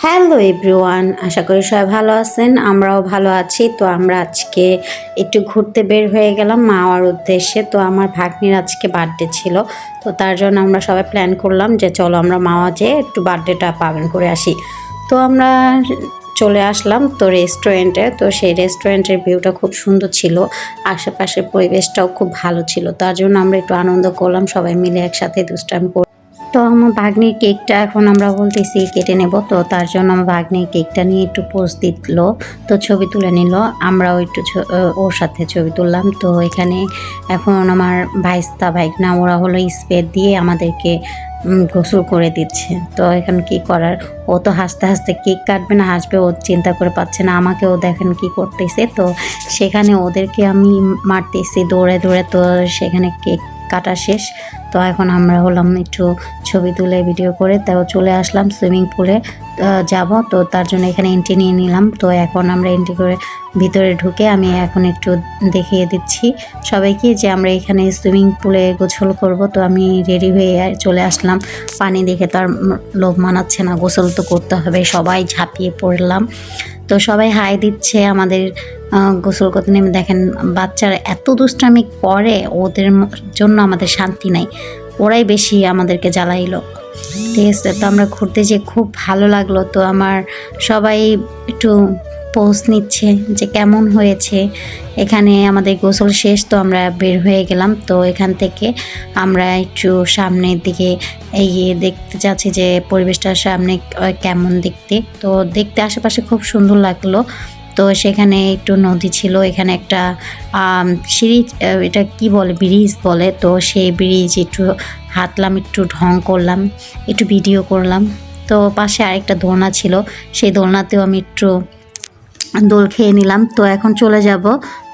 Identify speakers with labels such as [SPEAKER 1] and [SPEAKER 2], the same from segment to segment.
[SPEAKER 1] Hello everyone, আশা করি সবাই ভালো আছেন। আমরাও ভালো আছি। তো আমরা আজকে একটু ঘুরতে বের হয়ে গেলাম মাওয়ার উদ্দেশ্যে। তো আমার ভাগ্নির আজকে বার্থডে ছিল, তো তার জন্য আমরা সবাই প্ল্যান করলাম যে চলো আমরা মাওয়া যেয়ে একটু বার্থডেটা পালন করে আসি। তো আমরা চলে আসলাম তো রেস্টুরেন্টে। তো সেই রেস্টুরেন্টের ভিউটা খুব সুন্দর ছিল, আশেপাশের পরিবেশটাও খুব ভালো ছিল। তার জন্য আমরা একটু আনন্দ করলাম সবাই মিলে একসাথে দুষ্টামি। তো আমার ভাগ্নির কেকটা এখন আমরা বলতেছি কেটে নেব। তো তার জন্য আমার ভাগ্নির কেকটা নিয়ে একটু পোজ দিল, তো ছবি তুলে নিল। আমরাও একটু ওর সাথে ছবি তুললাম। তো এখানে এখন আমার ভাইস্তা ভাইগনা ওরা হলো স্প্রে দিয়ে আমাদেরকে গোসল করে দিচ্ছে। তো এখন কি করার, ও তো হাসতে হাসতে কেক কাটবে না হাসবে, ও চিন্তা করে পাচ্ছে না। আমাকেও দেখেন কি করতেছে। তো সেখানে ওদেরকে আমি মারতেছি দৌড়ে দৌড়ে। তো সেখানে কেক কাটা শেষ। তো এখন আমরা হলাম একটু ছবি তুলে ভিডিও করে তাও চলে আসলাম সুইমিং পুলে যাব। তো তার জন্য এখানে এন্ট্রি নিয়ে নিলাম। তো এখন আমরা এন্ট্রি করে ভিতরে ঢুকে আমি এখন একটু দেখিয়ে দিচ্ছি সবাইকে যে আমরা এখানে সুইমিং পুলে গোসল করব। তো আমি রেডি হয়ে চলে আসলাম। পানি দেখে তো আর লোভ মানাচ্ছে না, গোসল তো করতে হবে। সবাই ঝাঁপিয়ে পড়লাম। তো সবাই হাই দিচ্ছে আমাদের গোসল করতে নেমে। দেখেন বাচ্চারা এত দুষ্টামি করে, ওদের জন্য আমাদের শান্তি নাই, ওরাই বেশি আমাদেরকে জ্বালাইলো। ঠিক আছে, তো আমরা ঘুরতে যেয়ে খুব ভালো লাগলো। তো আমার সবাই একটু পোজ নিচ্ছে যে কেমন হয়েছে। এখানে আমাদের গোসল শেষ, তো আমরা বের হয়ে গেলাম। তো এখান থেকে আমরা একটু সামনের দিকে এগিয়ে দেখতে যাচ্ছি যে পরিবেশটার সামনে কেমন দেখতে। তো দেখতে আশেপাশে খুব সুন্দর লাগলো। তো সেখানে একটু নদী ছিল, এখানে একটা সিঁড়ি, এটা কি বলে ব্রিজ বলে। তো সেই ব্রিজ একটু হাঁটলাম, একটু ঢং করলাম, একটু ভিডিও করলাম। তো পাশে আরেকটা দোলনা ছিল, সেই দোলনাতেও আমি একটু দোল খেয়ে নিলাম। তো এখন চলে যাব।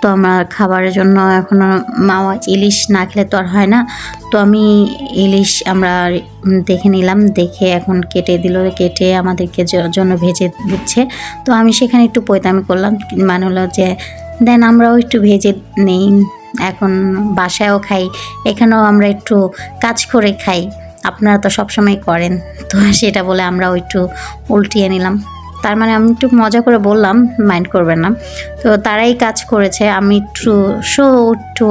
[SPEAKER 1] তো আমার খাবারের জন্য এখনও মাওয়া ইলিশ না খেলে তো আর হয় না। তো আমি ইলিশ আমরা দেখে নিলাম, দেখে এখন কেটে দিল, কেটে আমাদেরকে জন্য ভেজে দিচ্ছে। তো আমি সেখানে একটু পয়তামি করলাম, মানে হলো যে দেন আমরাও একটু ভেজে নেই। এখন বাসায়ও খাই, এখানেও আমরা একটু কাজ করে খাই, আপনারা তো সবসময় করেন। তো সেটা বলে আমরাও একটু উল্টিয়ে নিলাম। তার মানে আমি একটু মজা করে বললাম, মাইন্ড করবেন না। তো তারাই কাজ করেছে, আমি একটু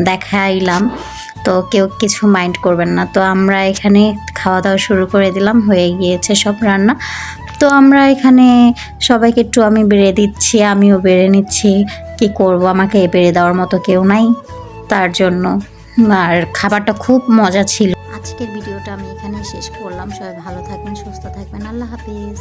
[SPEAKER 1] দেখাইলাম, তো কেউ কিছু মাইন্ড করবেন না। তো আমরা এখানে খাওয়া দাওয়া শুরু করে দিলাম, হয়ে গিয়েছে সব রান্না। তো আমরা এখানে সবাইকে একটু আমি বেড়ে দিচ্ছি, আমিও বেড়ে নিচ্ছি। কি করব, আমাকে বেড়ে দেওয়ার মতো কেউ নাই, তার জন্য। আর খাবারটা খুব মজা ছিল। আজকের ভিডিওটা আমি এখানেই শেষ করলাম। সবাই ভালো থাকবেন, সুস্থ থাকবেন। আল্লাহ হাফিজ।